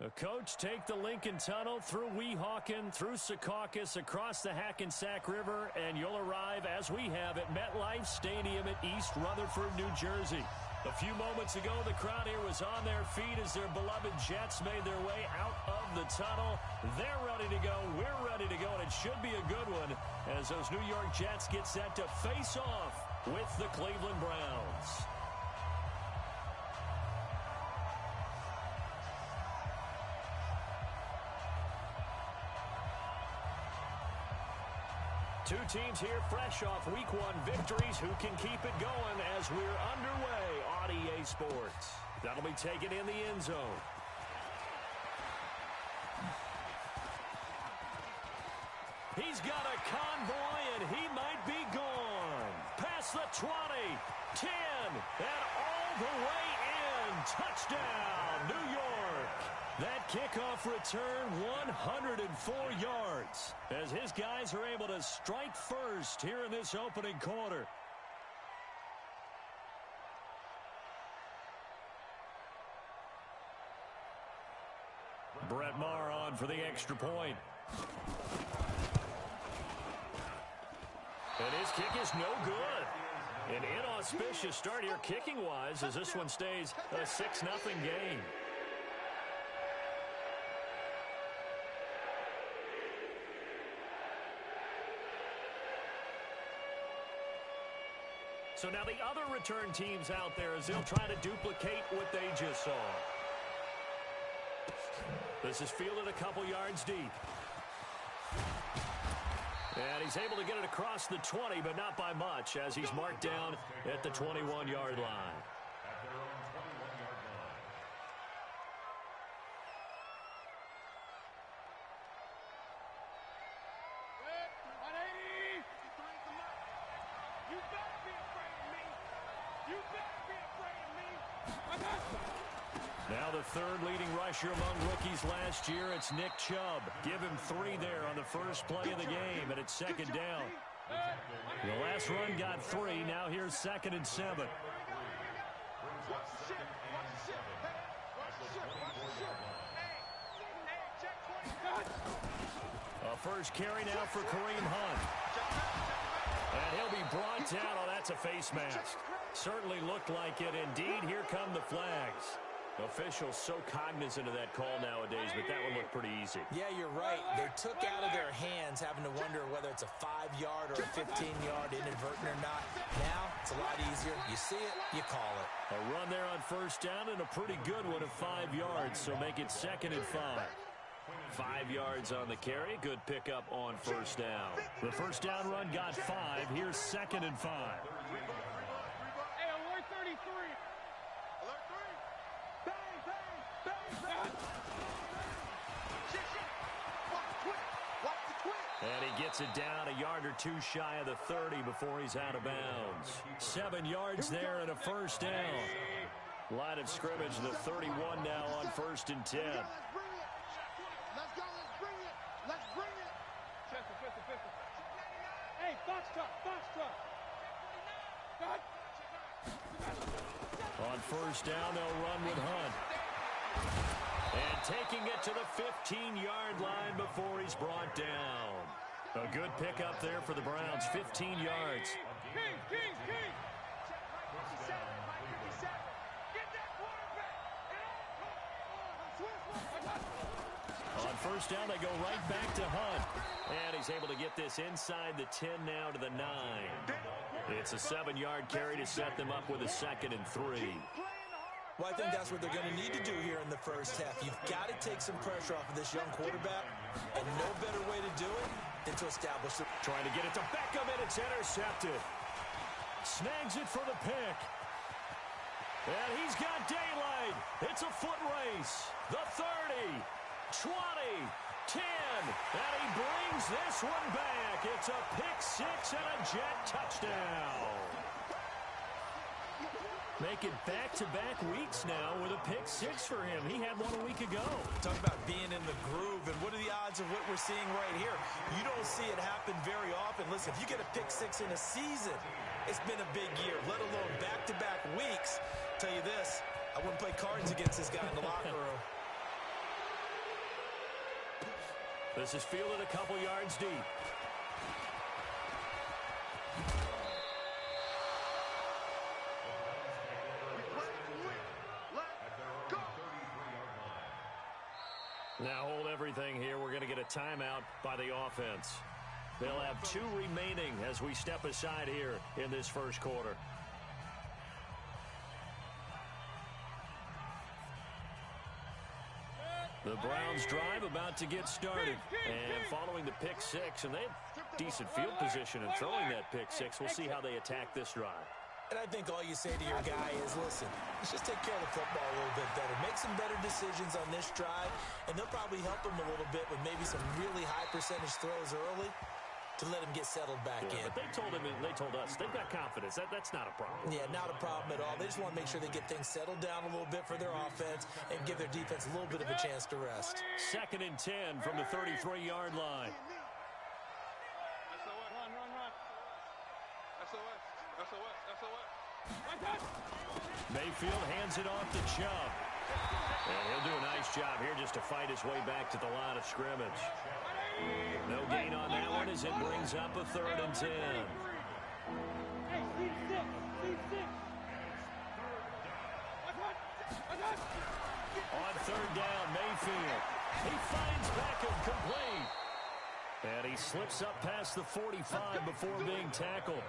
Coach, take the Lincoln Tunnel through Weehawken, through Secaucus, across the Hackensack River, and you'll arrive, as we have, at MetLife Stadium at East Rutherford, New Jersey. A few moments ago, the crowd here was on their feet as their beloved Jets made their way out of the tunnel. They're ready to go. We're ready to go, and it should be a good one as those New York Jets get set to face off with the Cleveland Browns. Two teams here fresh off Week 1 victories who can keep it going as we're underway on EA Sports. That'll be taken in the end zone. He's got a convoy, and he might be gone. Past the 20, 10, and all the way in. Touchdown, New York. That kickoff return, 104 yards, as his guys are able to strike first here in this opening quarter. Brett Maher on for the extra point. And his kick is no good. An inauspicious start here kicking-wise as this one stays a 6-0 game. So now the other return teams out there as they'll try to duplicate what they just saw. This is fielded a couple yards deep. And he's able to get it across the 20, but not by much as he's marked down at the 21-yard line. Now the third leading rusher among rookies last year, it's Nick Chubb. Give him 3 there on the first play of the game, and it's second down. The last run got 3. Now here's 2nd and 7. A first carry now for Kareem Hunt. And he'll be brought down. Oh, that's a face mask. Certainly looked like it. Indeed, here come the flags. Officials so cognizant of that call nowadays, but that one looked pretty easy. Yeah, you're right. They took out of their hands having to wonder whether it's a 5-yard or a 15-yard inadvertent or not. Now, it's a lot easier. You see it, you call it. A run there on first down and a pretty good one of 5 yards, so make it 2nd and 5. 5 yards on the carry. Good pickup on first down. The first down run got 5. Here's 2nd and 5. Hey, alert 33. Alert 3. Bang, bang, bang, bang. Shit, shit. Watch the twit. Watch the twit. And he gets it down a yard or 2 shy of the 30 before he's out of bounds. 7 yards there and a first down. Line of scrimmage, the 31 now on 1st and 10. Hey, box truck, box truck. On first down, they'll run with Hunt. And taking it to the 15-yard line before he's brought down. A good pickup there for the Browns, 15 yards. King, king, king. Get that quarterback. On first down, they go right back to Hunt. And he's able to get this inside the 10 now to the 9. It's a 7-yard carry to set them up with a 2nd and 3. Well, I think that's what they're going to need to do here in the first half. You've got to take some pressure off of this young quarterback, and no better way to do it than to establish it. Trying to get it to Beckham, and it's intercepted. Snags it for the pick. And he's got daylight. It's a foot race. The 30, 20, 10, and he brings this one back. It's a pick-6 and a Jet touchdown. Make it back-to-back weeks now with a pick-6 for him. He had one a week ago. Talk about being in the groove, and what are the odds of what we're seeing right here? You don't see it happen very often. Listen, if you get a pick-6 in a season, it's been a big year, let alone back-to-back weeks. Tell you this, I wouldn't play cards against this guy in the locker room. This is fielded a couple yards deep. Now hold everything here. We're going to get a timeout by the offense. They'll have 2 remaining as we step aside here in this first quarter. The Browns drive about to get started. And following the pick 6, and they had decent field position in throwing that pick 6. We'll see how they attack this drive. And I think all you say to your guy is, listen, let's just take care of the football a little bit better. Make some better decisions on this drive, and they'll probably help him a little bit with maybe some really high percentage throws early to let him get settled back in. But they told us they've got confidence. That's not a problem. Yeah, not a problem at all. They just want to make sure they get things settled down a little bit for their offense and give their defense a little bit of a chance to rest. 2nd and 10 from the 33-yard line. Mayfield hands it off to Chubb. And he'll do a nice job here just to fight his way back to the line of scrimmage. No gain on that one as it brings up a 3rd and 10. On 3rd down, Mayfield. He finds Beckham complete. And he slips up past the 45 before being tackled.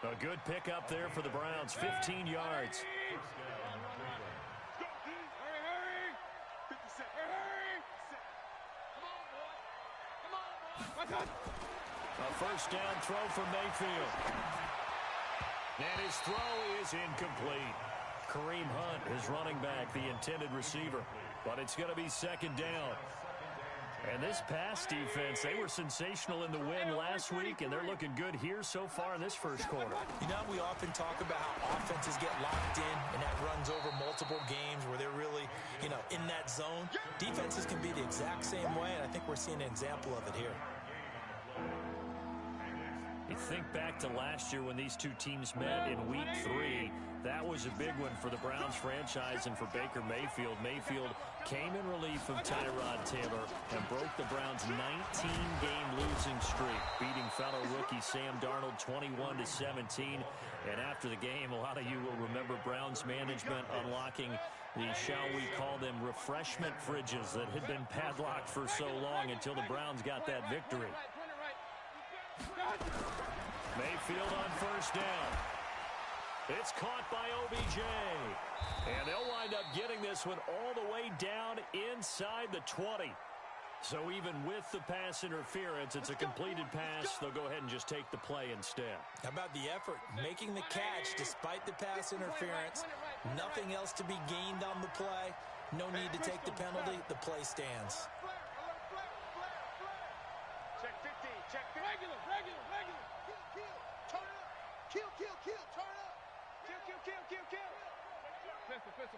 A good pickup there for the Browns, 15 yards. A 1st down throw for Mayfield. And his throw is incomplete. Kareem Hunt, his running back, the intended receiver. But it's going to be 2nd down. And this pass defense, they were sensational in the win last week, and they're looking good here so far in this first quarter. You know, we often talk about how offenses get locked in, and that runs over multiple games where they're really, in that zone. Defenses can be the exact same way, and I think we're seeing an example of it here. You think back to last year when these two teams met in Week 3. That was a big one for the Browns franchise and for Baker Mayfield. Mayfield came in relief of Tyrod Taylor and broke the Browns' 19-game losing streak, beating fellow rookie Sam Darnold 21-17. And after the game, a lot of you will remember Browns management unlocking the, shall we call them, refreshment fridges that had been padlocked for so long until the Browns got that victory. Mayfield on 1st down. It's caught by OBJ. And they'll wind up getting this one all the way down inside the 20. So even with the pass interference, it's a completed pass. They'll go ahead and just take the play instead. How about the effort? Making the catch despite the pass interference. Nothing else to be gained on the play. No need to take the penalty. The play stands. Check 50. Check 50. Regular. Turn up. Kill. Turn up. Kill.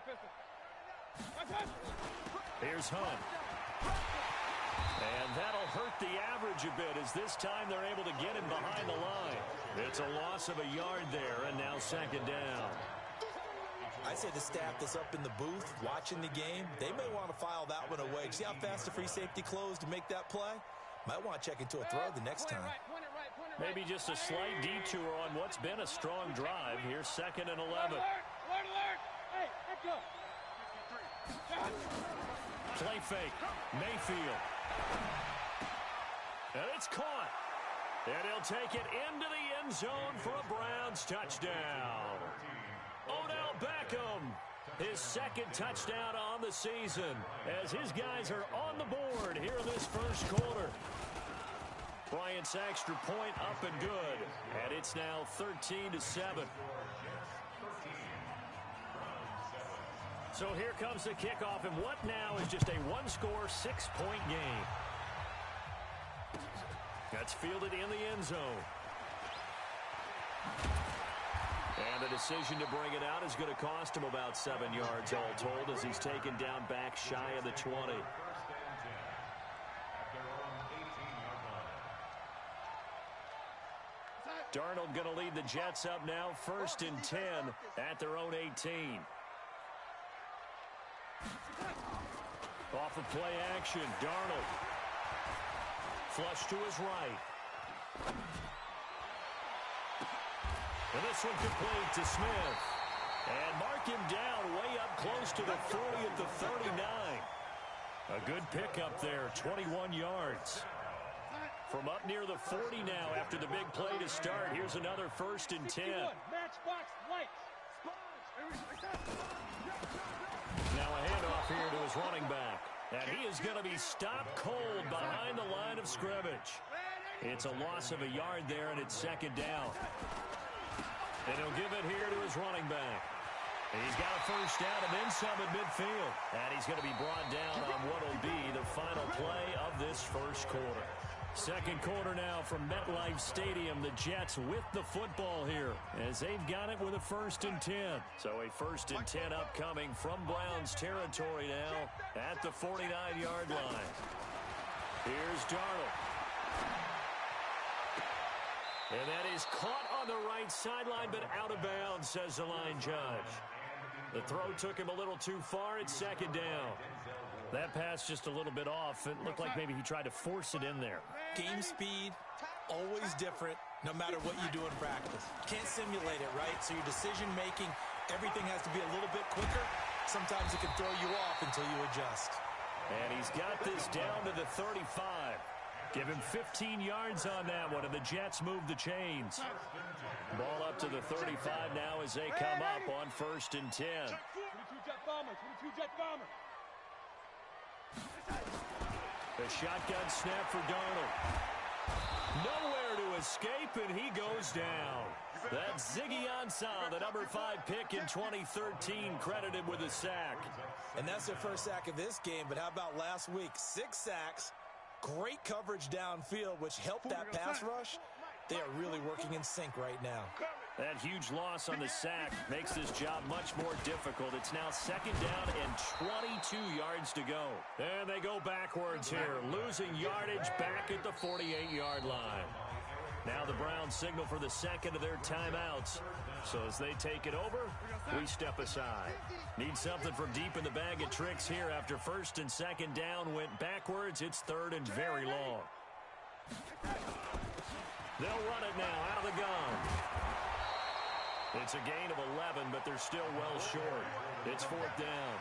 Pistol. Here's Hunt. And that'll hurt the average a bit as this time they're able to get him behind the line. It's a loss of a yard there, and now 2nd down. I say the staff that's up in the booth watching the game, they may want to file that one away. See how fast the free safety closed to make that play? Might want to check into a throw the next time. Maybe just a slight detour on what's been a strong drive. Here's 2nd and 11. Alert. Hey, let's go. Play fake. Mayfield. And it's caught. And he'll take it into the end zone for a Browns touchdown. Odell Beckham, his 2nd touchdown on the season, as his guys are on the board here in this first quarter. Bryant's extra point up and good, and it's now 13-7. So here comes the kickoff, and what now is just a one-score, 6-point game. That's fielded in the end zone. And the decision to bring it out is going to cost him about 7 yards all told as he's taken down back shy of the 20. Darnold going to lead the Jets up now, 1st and 10 at their own 18. Off of play action, Darnold. flush to his right. And this one complete to Smith. And mark him down way up close to the 40 at the 39. A good pickup there, 21 yards. From up near the 40 now after the big play to start. Here's another 1st and 10. Now a handoff here to his running back. And he is going to be stopped cold behind the line of scrimmage. It's a loss of a yard there, and it's 2nd down. And he'll give it here to his running back. He's got a 1st down and then some at midfield. And he's going to be brought down on what will be the final play of this 1st quarter. 2nd quarter now from MetLife Stadium. The Jets with the football here as they've got it with a 1st and 10. So a 1st and 10 upcoming from Browns territory now at the 49-yard line. Here's Darnold. And that is caught on the right sideline, but out of bounds, says the line judge. The throw took him a little too far. It's 2nd down. That pass just a little bit off. It looked like maybe he tried to force it in there. Game speed, always different, no matter what you do in practice. Can't simulate it, right? So your decision-making, everything has to be a little bit quicker. Sometimes it can throw you off until you adjust. And he's got this down to the 35. Give him 15 yards on that one, and the Jets move the chains. Ball up to the 35 now as they come up on 1st and 10. 22 Jet Bomber, 22 Jet Bomber. The shotgun snap for Darnold. Nowhere to escape, and he goes down. That's Ziggy Ansah, the number 5 pick in 2013, credited with a sack. And that's their 1st sack of this game, but how about last week? 6 sacks, great coverage downfield, which helped that pass rush. They are really working in sync right now. That huge loss on the sack makes this job much more difficult. It's now 2nd down and 22 yards to go. And they go backwards here, losing yardage back at the 48-yard line. Now the Browns signal for the 2nd of their timeouts. So as they take it over, we step aside. Need something from deep in the bag of tricks here after 1st and 2nd down went backwards. It's 3rd and very long. They'll run it now out of the gun. It's a gain of 11, but they're still well short. It's 4th down.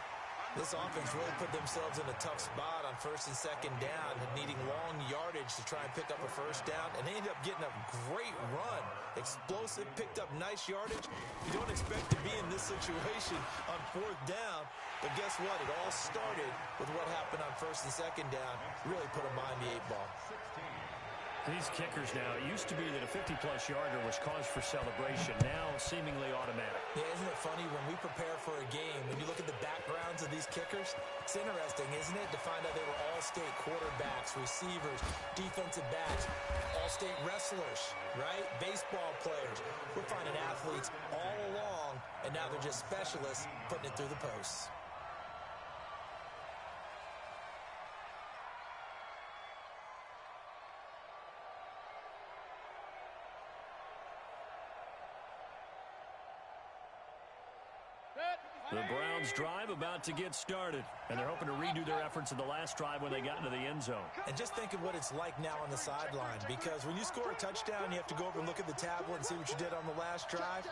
This offense really put themselves in a tough spot on 1st and 2nd down, needing long yardage to try and pick up a 1st down, and they ended up getting a great run. Explosive, picked up nice yardage. You don't expect to be in this situation on 4th down, but guess what? It all started with what happened on 1st and 2nd down. Really put them behind the 8 ball. These kickers now, it used to be that a 50-plus yarder was cause for celebration. Now, seemingly automatic. Yeah, isn't it funny when we prepare for a game, when you look at the backgrounds of these kickers, it's interesting, isn't it, to find out they were all-state quarterbacks, receivers, defensive backs, all-state wrestlers, right? Baseball players. We're finding athletes all along, and now they're just specialists putting it through the posts. The Browns drive about to get started, and they're hoping to redo their efforts in the last drive when they got into the end zone. And just think of what it's like now on the sideline, because when you score a touchdown, you have to go over and look at the tablet and see what you did on the last drive.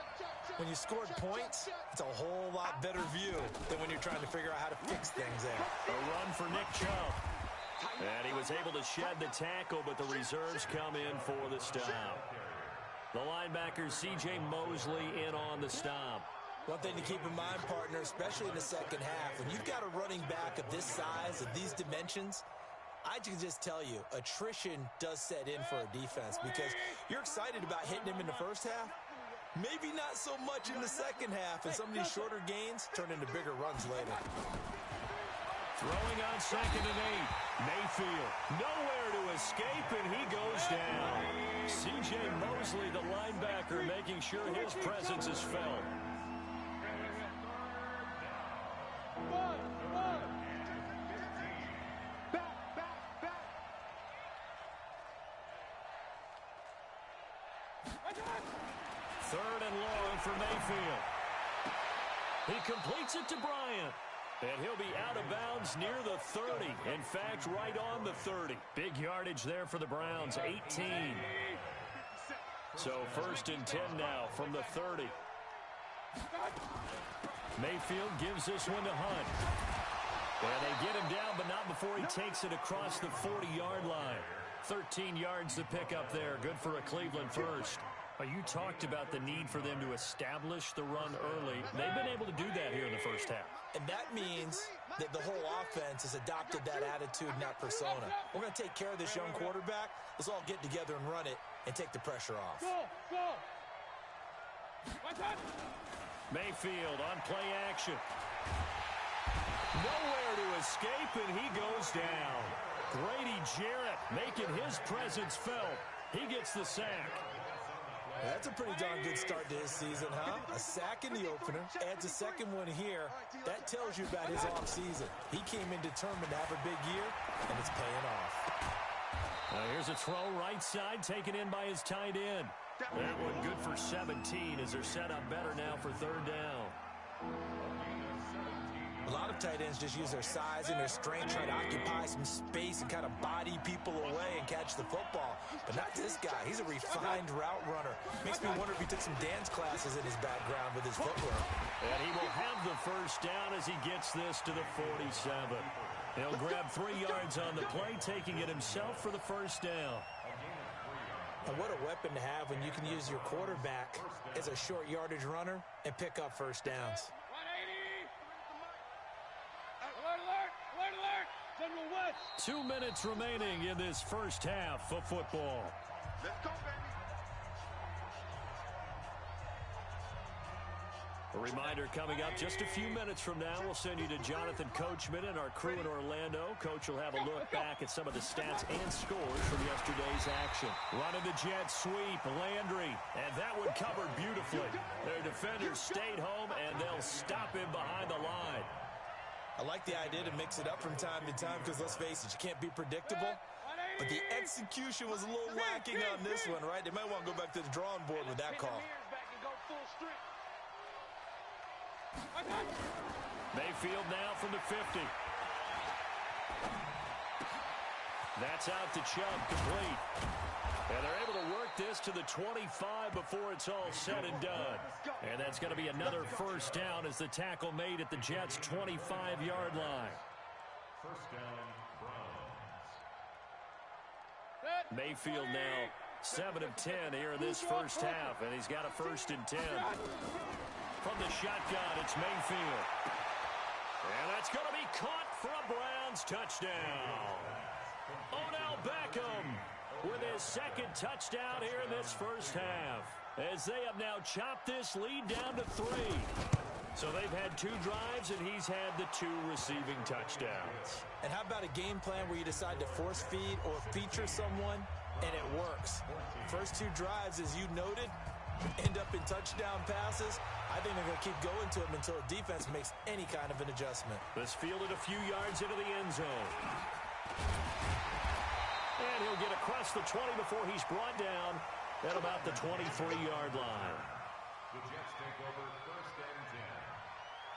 When you scored points, it's a whole lot better view than when you're trying to figure out how to fix things there. A run for Nick Chubb. And he was able to shed the tackle, but the reserves come in for the stop. The linebacker, C.J. Mosley, in on the stop. One thing to keep in mind, partner, especially in the second half, when you've got a running back of this size, of these dimensions, I can just tell you, attrition does set in for a defense because you're excited about hitting him in the first half. Maybe not so much in the second half, and some of these shorter gains turn into bigger runs later. Throwing on 2nd and 8. Mayfield, nowhere to escape, and he goes down. C.J. Mosley, the linebacker, making sure his presence is felt. Back. 3rd and long for Mayfield. He completes it to Bryant. And he'll be out of bounds near the 30. In fact, right on the 30. Big yardage there for the Browns, 18. So 1st and 10 now from the 30. Mayfield gives this one to Hunt. And they get him down, but not before he takes it across the 40-yard line. 13 yards to pick up there. Good for a Cleveland first. You talked about the need for them to establish the run early. They've been able to do that here in the first half. And that means that the whole offense has adopted that attitude and that persona. We're going to take care of this young quarterback. Let's all get together and run it and take the pressure off. Mayfield on play action. Nowhere to escape, and he goes down. Grady Jarrett making his presence felt. He gets the sack. That's a pretty darn good start to his season, huh? A sack in the opener, adds a second one here. That tells you about his offseason. He came in determined to have a big year, and it's paying off. Here's a throw right side, taken in by his tight end. That one good for 17 as they're set up better now for 3rd down. A lot of tight ends just use their size and their strength, try to occupy some space and kind of body people away and catch the football. But not this guy. He's a refined route runner. Makes me wonder if he took some dance classes in his background with his footwork. And he will have the 1st down as he gets this to the 47. He'll grab 3 yards on the play, taking it himself for the 1st down. And what a weapon to have when you can use your quarterback as a short yardage runner and pick up 1st downs. 2 minutes remaining in this first half of football. Let's go, baby. A reminder coming up just a few minutes from now. We'll send you to Jonathan Coachman and our crew in Orlando. Coach will have a look back at some of the stats and scores from yesterday's action. Running the jet sweep, Landry, and that one covered beautifully. Their defenders stayed home, and they'll stop him behind the line. I like the idea to mix it up from time to time because, let's face it, you can't be predictable. But the execution was a little lacking on this one, right? They might want to go back to the drawing board with that call. Mayfield now from the 50. That's out to Chubb, complete. And they're able to work this to the 25 before it's all said and done. And that's going to be another 1st down as the tackle made at the Jets' 25-yard line. 1st down, Browns. Mayfield now 7 of 10 here in this first half, and he's got a 1st and 10. From the shotgun, it's Mayfield. And that's going to be caught for a Browns touchdown. Odell Beckham with his 2nd touchdown here in this first half, as they have now chopped this lead down to 3. So they've had 2 drives, and he's had the 2 receiving touchdowns. And how about a game plan where you decide to force feed or feature someone, and it works? First 2 drives, as you noted, end up in touchdown passes. I think they're going to keep going to him until the defense makes any kind of an adjustment. This fielded a few yards into the end zone. And he'll get across the 20 before he's brought down at about the 23-yard line. The Jets take over 1st and 10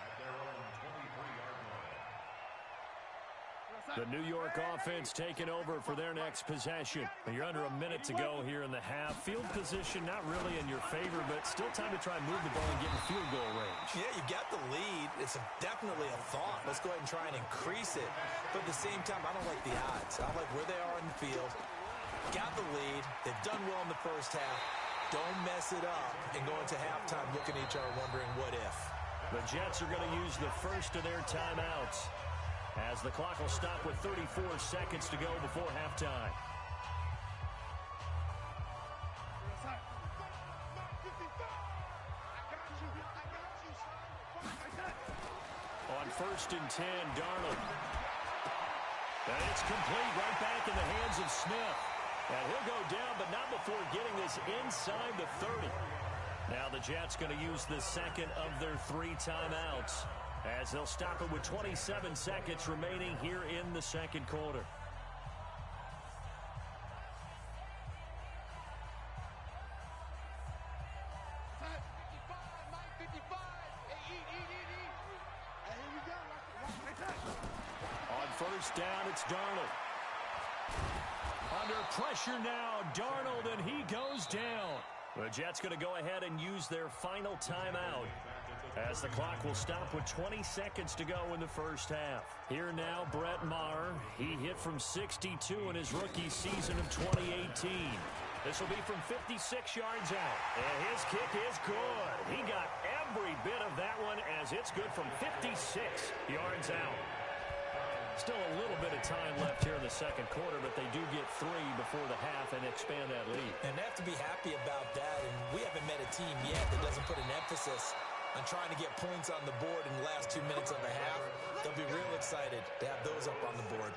at their own 23-yard line. The New York offense taking over for their next possession. You're under a minute to go here in the half. Field position not really in your favor, but still time to try and move the ball and get in field goal range. Yeah, you got the lead. It's definitely a thought. Let's go ahead and try and increase it. But at the same time, I don't like the odds. I like where they are in the field. Got the lead. They've done well in the first half. Don't mess it up and go into halftime looking at each other wondering what if. The Jets are going to use the first of their timeouts, as the clock will stop with 34 seconds to go before halftime. On 1st and 10, Darnold. And it's complete, right back in the hands of Smith. And he'll go down, but not before getting this inside the 30. Now the Jets going to use the 2nd of their 3 timeouts, as they'll stop it with 27 seconds remaining here in the 2nd quarter. first down. It's Darnold. Under pressure now, Darnold, and he goes down. The Jets going to go ahead and use their final timeout as the clock will stop with 20 seconds to go in the first half. Here now, Brett Maher. He hit from 62 in his rookie season of 2018. This will be from 56 yards out. And his kick is good. He got every bit of that one as it's good from 56 yards out. Still a little bit of time left here in the second quarter, but they do get 3 before the half and expand that lead. And they have to be happy about that. And we haven't met a team yet that doesn't put an emphasis on trying to get points on the board in the last 2 minutes of the half. They'll be real excited to have those up on the board.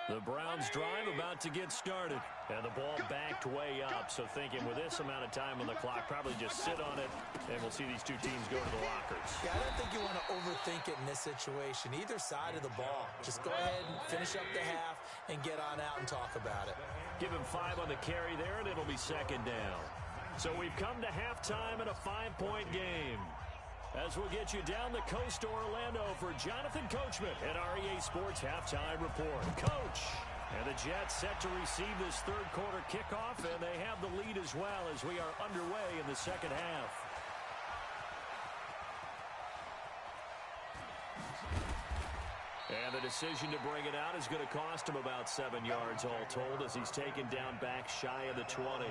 The Browns drive about to get started. And the ball backed way up. So thinking with this amount of time on the clock, probably just sit on it, and we'll see these two teams go to the lockers. Yeah, I don't think you want to overthink it in this situation. Either side of the ball. Just go ahead and finish up the half and get on out and talk about it. Give him 5 on the carry there, and it'll be second down. So we've come to halftime in a 5-point game. As we'll get you down the coast to Orlando for Jonathan Coachman at REA Sports Halftime Report. Coach! And the Jets set to receive this third quarter kickoff, and they have the lead as well as we are underway in the second half. And the decision to bring it out is going to cost him about 7 yards all told as he's taken down back shy of the 20.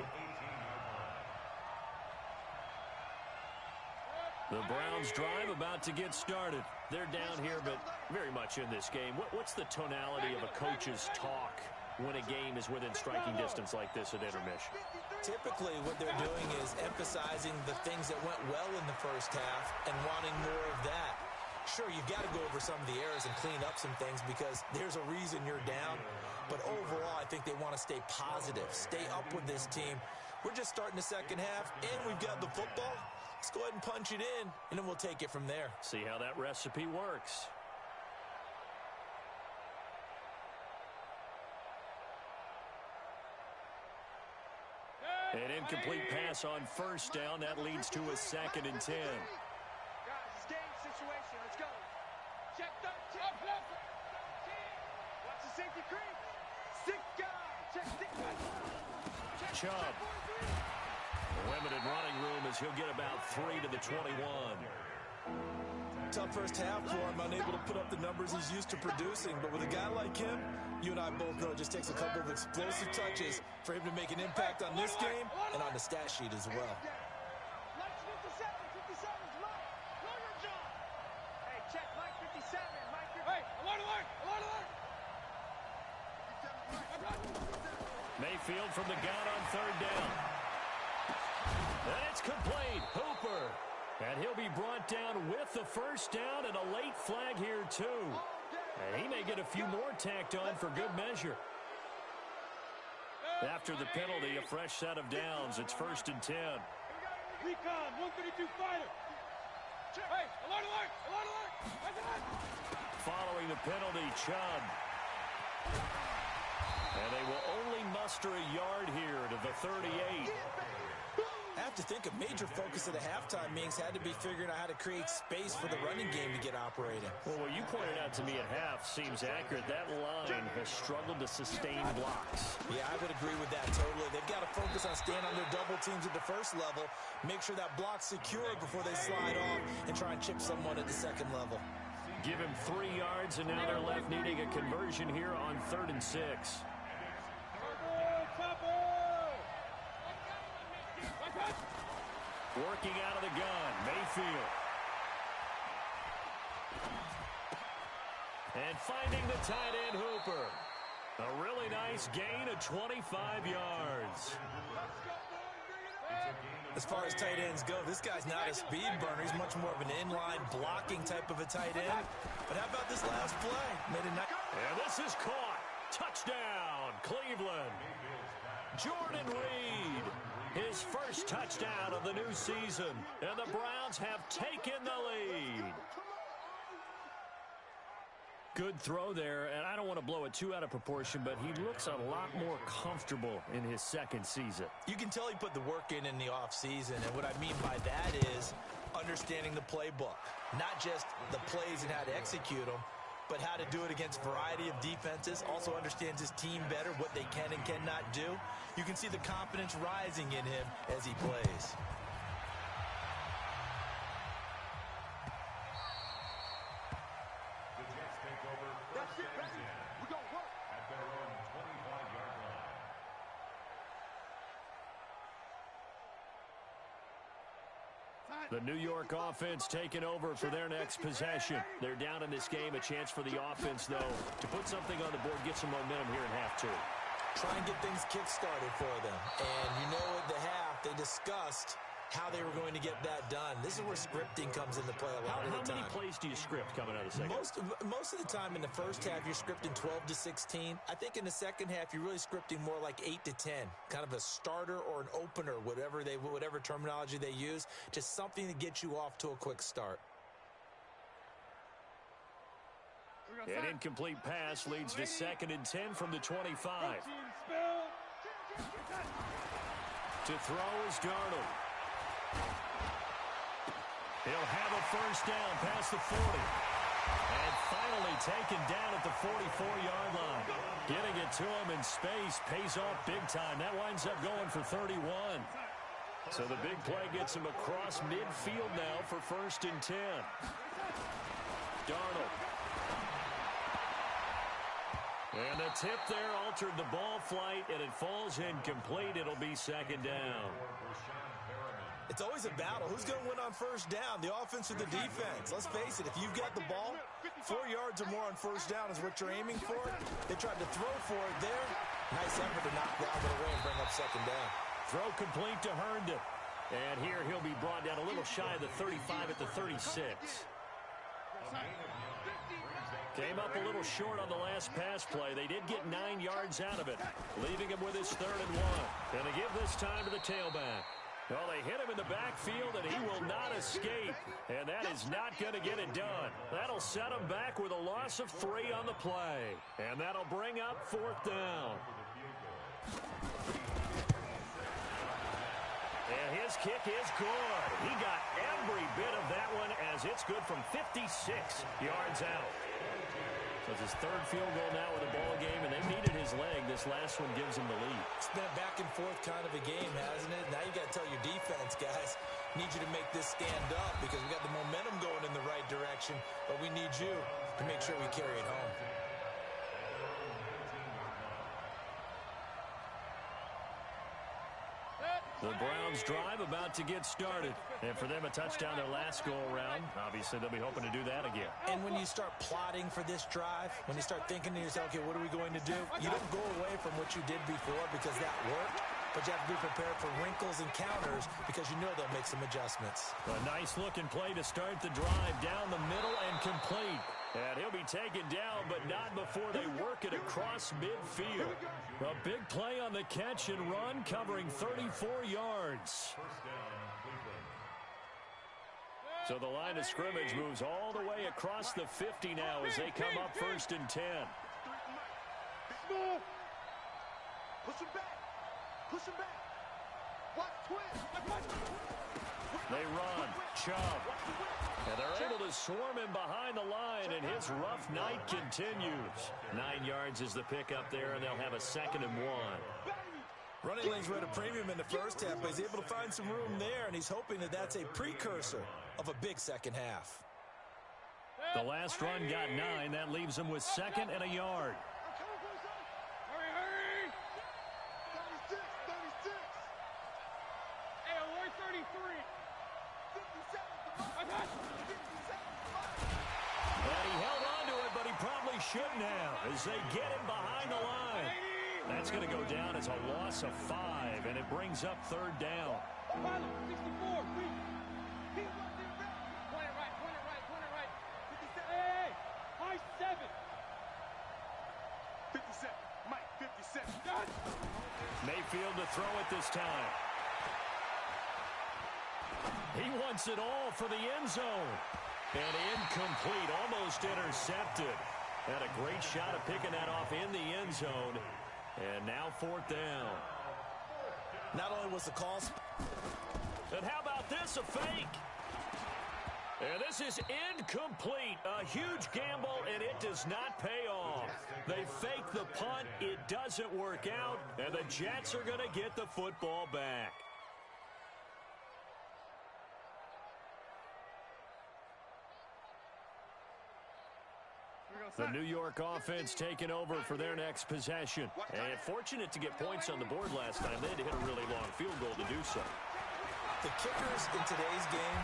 The Browns drive about to get started. They're down here, but very much in this game. What's the tonality of a coach's talk when a game is within striking distance like this at intermission? Typically, what they're doing is emphasizing the things that went well in the first half and wanting more of that. Sure, you've got to go over some of the errors and clean up some things because there's a reason you're down. But overall, I think they want to stay positive, stay up with this team. We're just starting the second half, and we've got the football. Let's go ahead and punch it in, and then we'll take it from there. See how that recipe works. An incomplete pass on first down. That leads to a 2nd and 10. Guys, it's game situation. Let's go. Check 13. Watch the safety creep. 6 guys. Check 6 guys. Chubb. Limited running room as he'll get about 3 to the 21. Tough first half for him, unable to put up the numbers he's used to producing. But with a guy like him, you and I both know it just takes a couple of explosive touches for him to make an impact on this game and on the stat sheet as well. Mike's 57. 57's Mike. Know your job. Hey, check Mike 57. Mike, hey, alert, alert, alert, alert. Mayfield from the gun on third down. And it's complete. Hooper. And he'll be brought down with the first down and a late flag here, too. And he may get a few more tacked on for good measure. After the penalty, a fresh set of downs. It's 1st and 10. Recon, 132 fighter. Hey, alert, alert, alert, alert. Following the penalty, Chubb. And they will only muster a yard here to the 38. I have to think a major focus of the halftime meetings had to be figuring out how to create space for the running game to get operating. Well, what you pointed out to me at half seems accurate. That line has struggled to sustain blocks. Yeah, I would agree with that totally. They've got to focus on staying under double teams at the first level, make sure that block's secure before they slide off, and try and chip someone at the second level. Give him 3 yards, and now they're left needing a conversion here on 3rd and 6. Working out of the gun, Mayfield. And finding the tight end, Hooper. A really nice gain of 25 yards. As far as tight ends go, this guy's not a speed burner. He's much more of an inline blocking type of a tight end. But how about this last play? And this is caught. Touchdown, Cleveland. Jordan Reed. His first touchdown of the new season, and the Browns have taken the lead. Good throw there, and I don't want to blow it too out of proportion, but he looks a lot more comfortable in his second season. You can tell he put the work in the offseason, and what I mean by that is understanding the playbook. Not just the plays and how to execute them, but how to do it against a variety of defenses. Also understands his team better, what they can and cannot do. You can see the confidence rising in him as he plays. The Jets take over That's first it, and baby. 10 We gonna work. at their own 25-yard line. The New York offense taking over for their next possession. They're down in this game. A chance for the offense, though, to put something on the board, get some momentum here in half two. Try and get things kick-started for them. And you know at the half, they discussed how they were going to get that done. This is where scripting comes into play a lot of the time. How many plays do you script coming out of the second? Most of the time in the first half, you're scripting 12 to 16. I think in the second half, you're really scripting more like 8 to 10. Kind of a starter or an opener, whatever terminology they use. Just something to get you off to a quick start. An incomplete pass leads to 2nd and 10 from the 25. To throw is Darnold. He'll have a first down past the 40. And finally taken down at the 44-yard line. Getting it to him in space pays off big time. That winds up going for 31. So the big play gets him across midfield now for 1st and 10. Darnold. And the tip there altered the ball flight, and it falls incomplete. It'll be 2nd down. It's always a battle. Who's going to win on first down, the offense or the defense? Let's face it, if you've got the ball, 4 yards or more on first down is what you're aiming for. They tried to throw for it there. Nice effort to knock that one away and bring up 2nd down. Throw complete to Herndon. And here he'll be brought down a little shy of the 35 at the 36. Came up a little short on the last pass play. They did get 9 yards out of it, leaving him with his 3rd and 1. Going to give this time to the tailback. Well, they hit him in the backfield, and he will not escape. And that is not going to get it done. That'll set him back with a loss of 3 on the play. And that'll bring up 4th down. And his kick is good. He got every bit of that one as it's good from 56 yards out. So it's his 3rd field goal now with the ball game, and they needed his leg. This last one gives him the lead. It's been a back-and-forth kind of a game, hasn't it? Now you got to tell your defense, guys, need you to make this stand up because we got the momentum going in the right direction, but we need you to make sure we carry it home. The Browns drive about to get started. And for them, a touchdown their last go-around. Obviously, they'll be hoping to do that again. And when you start plotting for this drive, when you start thinking to yourself, okay, what are we going to do? You don't go away from what you did before because that worked, but you have to be prepared for wrinkles and counters because you know they'll make some adjustments. A nice-looking play to start the drive down the middle and complete. And he'll be taken down, but not before they work it across midfield. A big play on the catch and run, covering 34 yards. So the line of scrimmage moves all the way across the 50 now as they come up 1st and 10. Push him back. Push him back. Watch twist. They run. Chubb. And they're able to swarm him behind the line, and his rough night continues. 9 yards is the pickup there, and they'll have a 2nd and 1. Running lanes were at a premium in the first half, but he's able to find some room there, and he's hoping that that's a precursor of a big second half. The last run got 9. That leaves him with 2nd and a yard. Hurry! 36. Hey, alert 33. 57. And he held on to it, but he probably shouldn't have as they get him behind the line. That's going to go down as a loss of 5, and it brings up 3rd down. 64. He wasn't ready. Point it right. 57. Hey, high 7. 57. Mike, 57. Mayfield to throw it this time. He wants it all for the end zone. And incomplete, almost intercepted. Had a great shot of picking that off in the end zone. And now 4th down. Not only was the call... And how about this, a fake? And this is incomplete. A huge gamble, and it does not pay off. They fake the punt. It doesn't work out, and the Jets are going to get the football back. The New York offense taking over for their next possession. And fortunate to get points on the board last time. They had to hit a really long field goal to do so. The kickers in today's game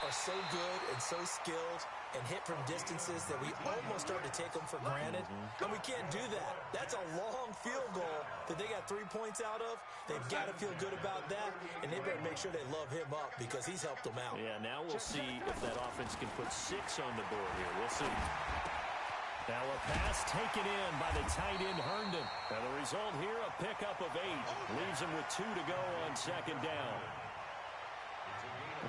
are so good and so skilled and hit from distances that we almost start to take them for granted. And we can't do that. That's a long field goal that they got 3 points out of. They've got to feel good about that, and they better make sure they love him up because he's helped them out. Yeah, now we'll see if that offense can put 6 on the board here. We'll see. Now a pass taken in by the tight end Herndon. And the result here, a pickup of 8. Leaves him with 2 to go on 2nd down.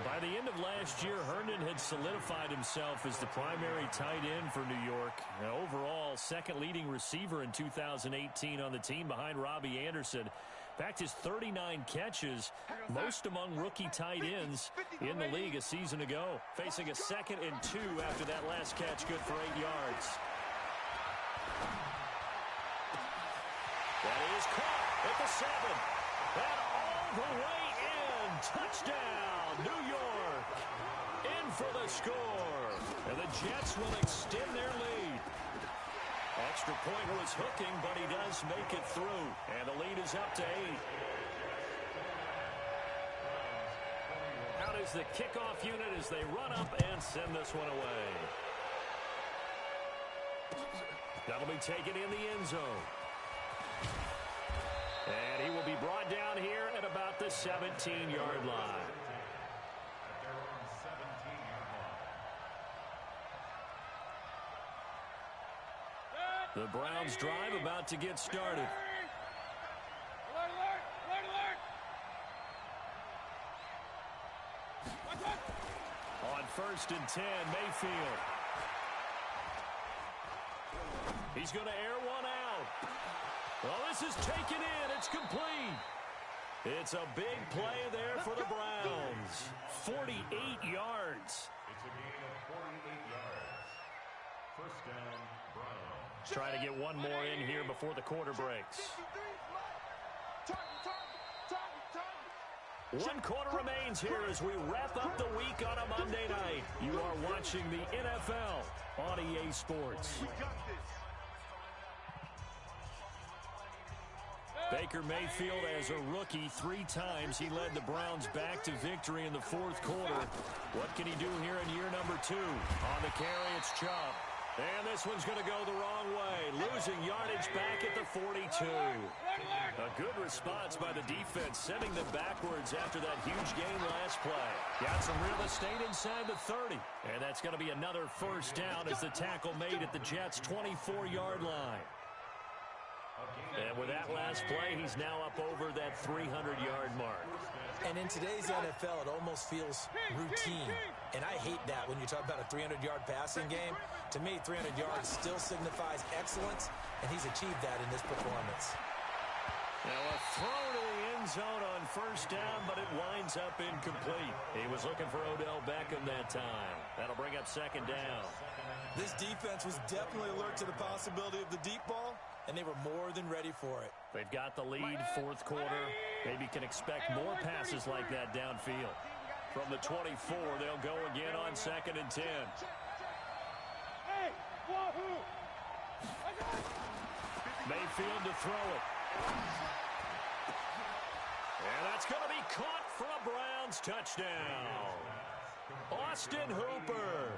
By the end of last year, Herndon had solidified himself as the primary tight end for New York. And overall, second leading receiver in 2018 on the team behind Robbie Anderson. In fact, his 39 catches, most among rookie tight ends in the league a season ago. Facing a 2nd and 2 after that last catch, good for 8 yards. That is caught at the 7. And all the way in. Touchdown, New York. In for the score. And the Jets will extend their lead. Extra point was hooking, but he does make it through. And the lead is up to 8. Out is the kickoff unit as they run up and send this one away. That'll be taken in the end zone. And he will be brought down here at about the 17-yard line. The Browns drive about to get started. On 1st and 10, Mayfield. He's going to air one out. Well, this is taken in. It's complete. It's a big play there for the Browns. 48 yards. It's a gain of 48 yards. 1st down, Browns. Try to get one more in here before the quarter breaks. 1 quarter remains here as we wrap up the week on a Monday night. You are watching the NFL on EA Sports. Baker Mayfield, as a rookie, 3 times he led the Browns back to victory in the 4th quarter. What can he do here in year number 2? On the carry, it's Chubb. And this one's going to go the wrong way. Losing yardage back at the 42. A good response by the defense, sending them backwards after that huge gain last play. Got some real estate inside the 30. And that's going to be another 1st down as the tackle made at the Jets' 24-yard line. And with that last play, he's now up over that 300-yard mark. And in today's NFL, it almost feels routine. And I hate that when you talk about a 300-yard passing game. To me, 300 yards still signifies excellence, and he's achieved that in this performance. Now a throw to the end zone on 1st down, but it winds up incomplete. He was looking for Odell Beckham that time. That'll bring up 2nd down. This defense was definitely alert to the possibility of the deep ball, and they were more than ready for it. They've got the lead, 4th quarter. Maybe can expect more passes like that downfield. From the 24, they'll go again on 2nd and 10. Mayfield to throw it. And that's going to be caught for a Browns touchdown. Austin Hooper.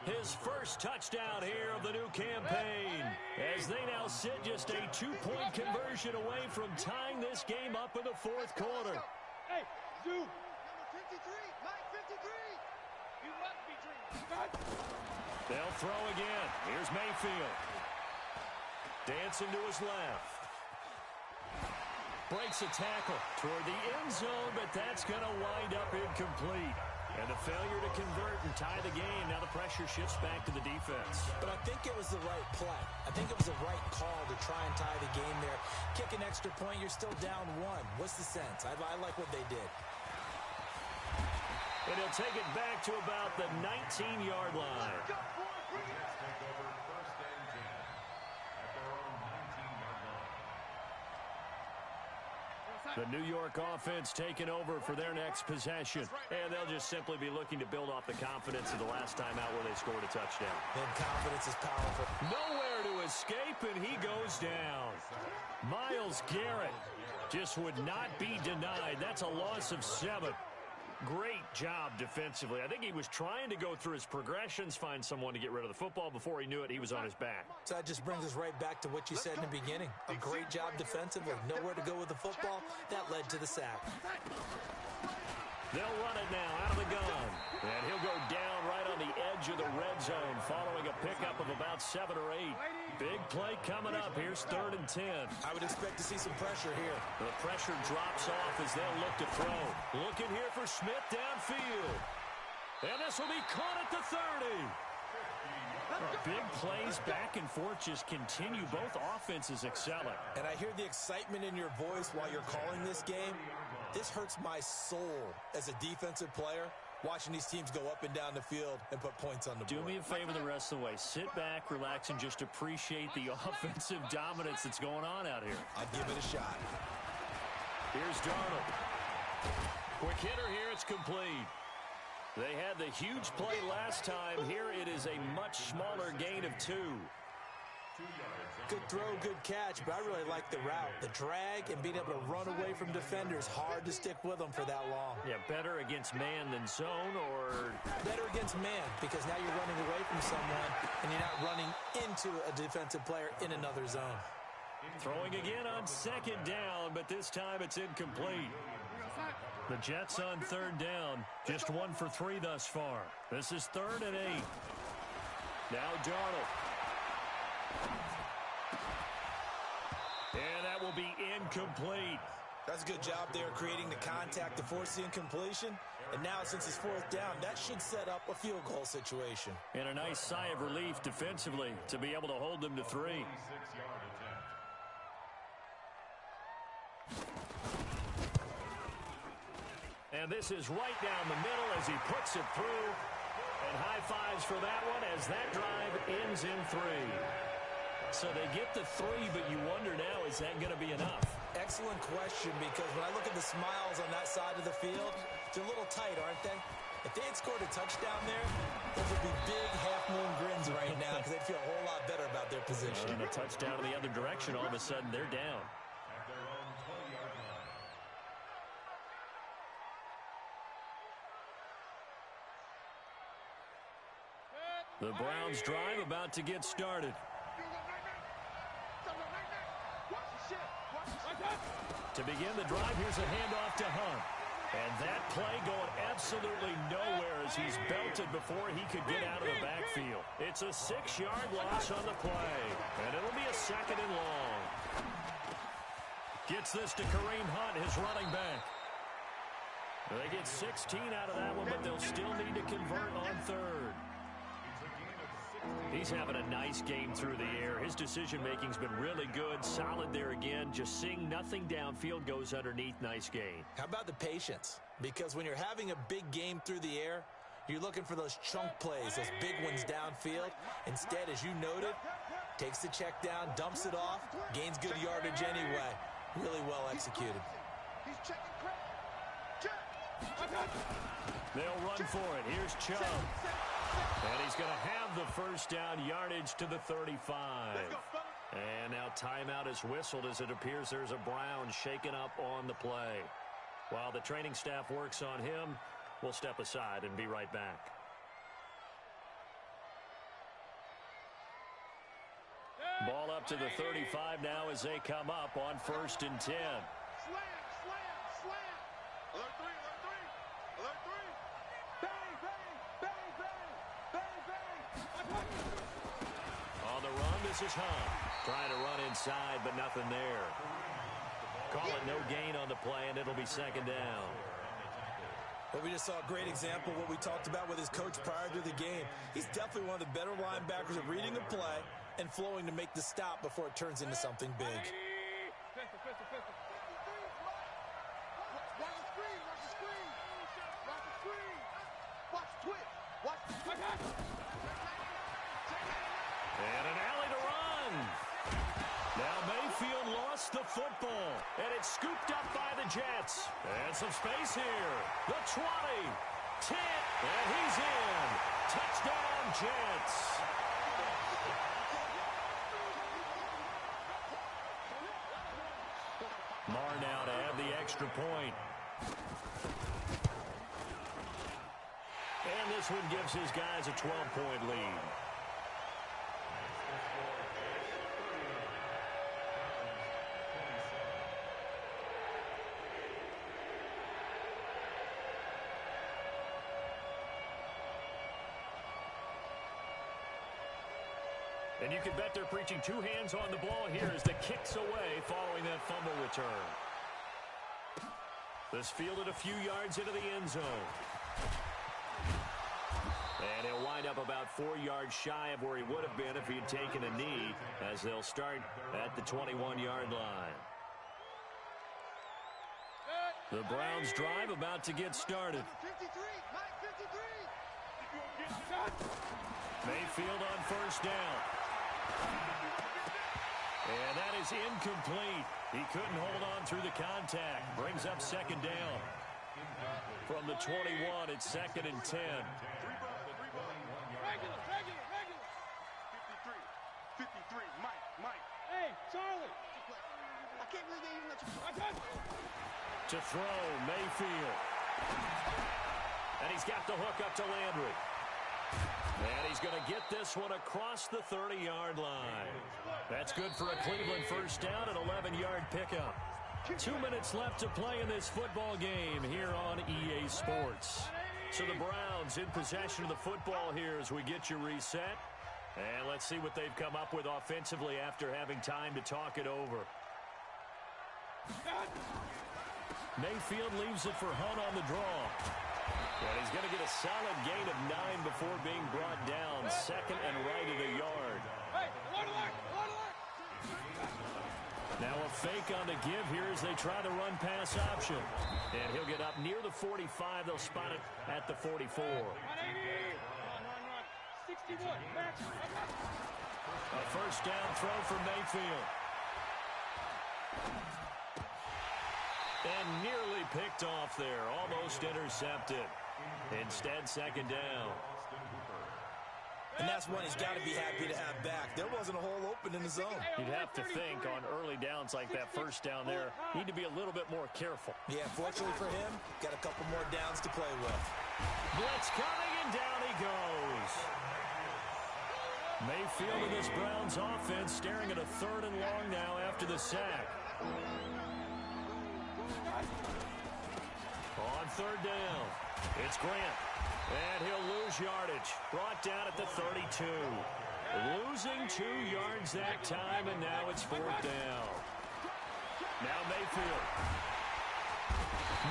His 1st touchdown here of the new campaign, as they now sit just a 2-point conversion away from tying this game up in the 4th quarter. Hey, Zoo. Number 53, Mike 53. You must be dreaming. They'll throw again. Here's Mayfield. Dancing to his left. Breaks a tackle toward the end zone, but that's going to wind up incomplete. And the failure to convert and tie the game. Now the pressure shifts back to the defense. But I think it was the right play. I think it was the right call to try and tie the game there. Kick an extra point, you're still down one. What's the sense? I like what they did. And he'll take it back to about the 19-yard line. The Jets take over first and 10 at their own 19-yard line. The New York offense taking over for their next possession. And they'll just simply be looking to build off the confidence of the last time out where they scored a touchdown. And confidence is powerful. Nowhere to escape, and he goes down. Myles Garrett just would not be denied. That's a loss of 7. Great job defensively. I think he was trying to go through his progressions, find someone to get rid of the football. Before he knew it, he was on his back. So that just brings us right back to what you said in the beginning. A great job defensively. Nowhere to go with the football. That led to the sack. They'll run it now out of the gun. And he'll go down right on the edge of the red zone following a pickup of about 7 or 8. Big play coming up. Here's 3rd and 10. I would expect to see some pressure here. The pressure drops off as they'll look to throw. Looking here for Smith downfield. And this will be caught at the 30. Big plays back and forth just continue. Both offenses excelling. And I hear the excitement in your voice while you're calling this game. This hurts my soul as a defensive player, watching these teams go up and down the field and put points on the board. Do me a favor the rest of the way. Sit back, relax, and just appreciate the offensive dominance that's going on out here. I'll give it a shot. Here's Darnold. Quick hitter here. It's complete. They had the huge play last time. Here it is a much smaller gain of 2. Good throw, good catch, but I really like the route. The drag and being able to run away from defenders. Hard to stick with them for that long. Yeah, better against man than zone, or... Better against man, because now you're running away from someone and you're not running into a defensive player in another zone. Throwing again on 2nd down, but this time it's incomplete. The Jets on 3rd down. Just 1 for 3 thus far. This is 3rd and 8. Now Darnold. And that will be incomplete. That's a good job there creating the contact to force the incompletion. And now since it's 4th down, that should set up a field goal situation. And a nice sigh of relief defensively to be able to hold them to 3. 6-yard attempt. And this is right down the middle as he puts it through. And high fives for that one as that drive ends in 3. So they get the 3, but you wonder now, is that going to be enough? Excellent question, because when I look at the smiles on that side of the field, they're a little tight, aren't they? If they had scored a touchdown there, those would be big half-moon grins right now because they'd feel a whole lot better about their position. And a touchdown in the other direction, all of a sudden they're down. At their own 20-yard line. The Browns drive about to get started. To begin the drive, here's a handoff to Hunt. And that play going absolutely nowhere as he's belted before he could get out of the backfield. It's a 6-yard loss on the play. And it'll be a 2nd and long. Gets this to Kareem Hunt, his running back. They get 16 out of that one, but they'll still need to convert on 3rd. He's having a nice game through the air. His decision-making's been really good. Solid there again. Just seeing nothing downfield goes underneath. Nice gain. How about the patience? Because when you're having a big game through the air, you're looking for those chunk plays, those big ones downfield. Instead, as you noted, takes the check down, dumps it off, gains good yardage anyway. Really well executed. They'll run for it. Here's Chubb. And he's going to have the first down, yardage to the 35. And now timeout is whistled as it appears there's a Brown shaken up on the play. While the training staff works on him, we'll step aside and be right back. Ball up to the 35 now as they come up on 1st and 10. On the run, this is Hunt. Trying to run inside, but nothing there. Call it no gain on the play, and it'll be 2nd down. Well, we just saw a great example of what we talked about with his coach prior to the game. He's definitely one of the better linebackers at reading the play and flowing to make the stop before it turns into something big. Pistol. Watch the screen. Watch the screen. Watch the twitch. Watch the twitch. And an alley to run. Now Mayfield lost the football, and it's scooped up by the Jets. And some space here. The 20, 10, and he's in. Touchdown, Jets. Marr now to add the extra point. And this one gives his guys a 12-point lead. And you can bet they're preaching two hands on the ball here as the kick's away following that fumble return. This fielded a few yards into the end zone. And he'll wind up about 4 yards shy of where he would have been if he had taken a knee, as they'll start at the 21-yard line. The Browns drive about to get started. 53. Mayfield on first down. And that is incomplete. He couldn't hold on through the contact. Brings up second down. From the 21, it's 2nd and 10. Regular. 53. Mike. Hey, Charlie. I can't believe they even let you. To throw, Mayfield. And he's got the hook up to Landry. And he's going to get this one across the 30-yard line. That's good for a Cleveland first down, an 11-yard pickup. 2 minutes left to play in this football game here on EA Sports. So the Browns in possession of the football here as we get you reset. And let's see what they've come up with offensively after having time to talk it over. Mayfield leaves it for Hunt on the draw. And he's going to get a solid gain of 9 before being brought down. 2nd and right at a yard. Now a fake on the give here as they try the run pass option. And he'll get up near the 45. They'll spot it at the 44. A first down throw for Mayfield. And nearly picked off there. Almost intercepted. Instead, second down. And that's one he's got to be happy to have back. There wasn't a hole open in the zone. You'd have to think on early downs like that first down there, need to be a little bit more careful. Yeah, fortunately for him, got a couple more downs to play with. Blitz coming, and down he goes. Mayfield and this Browns offense staring at a 3rd and long now after the sack. On 3rd down, it's Grant. And he'll lose yardage. Brought down at the 32. Losing 2 yards that time, and now it's 4th down. Now Mayfield.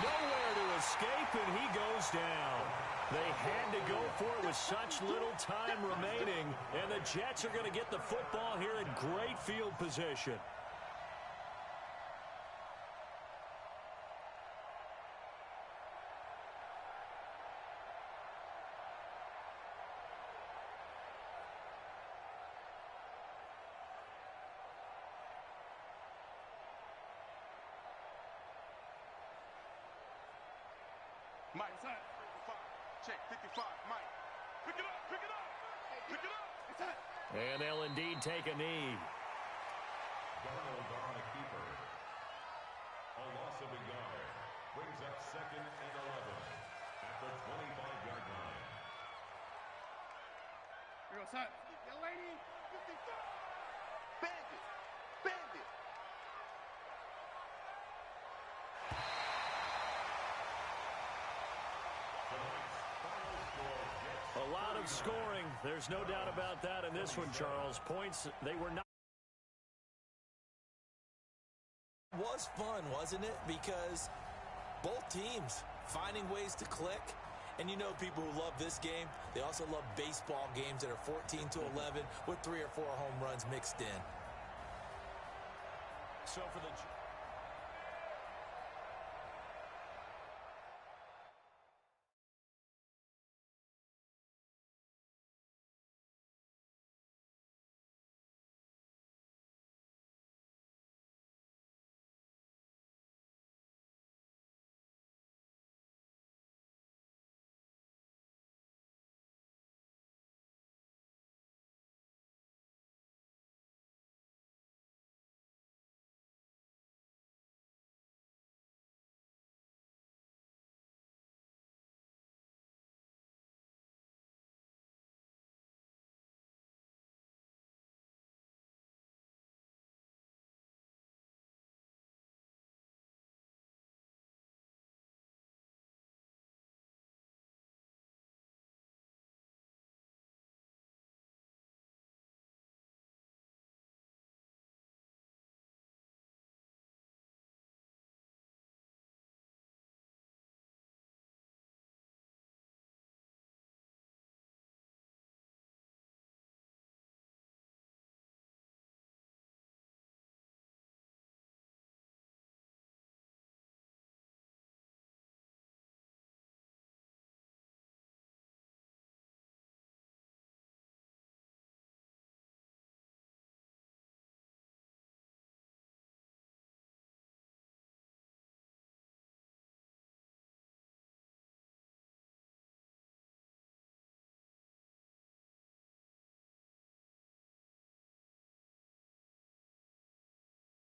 Nowhere to escape, and he goes down. They had to go for it with such little time remaining, and the Jets are going to get the football here in great field position. Mike, 55. Check, 55. Mike. Pick it up. And they'll indeed take a knee. Darnold on the keeper. A loss of a yard. Brings up 2nd and 11 at the 25-yard line. Here goes Hunt. Young lady, 55. Bandit. A lot of scoring. There's no doubt about that in this one, Charles. Points, they were not. It was fun, wasn't it? Because both teams finding ways to click. And you know people who love this game, they also love baseball games that are 14-11 with 3 or 4 home runs mixed in. So for the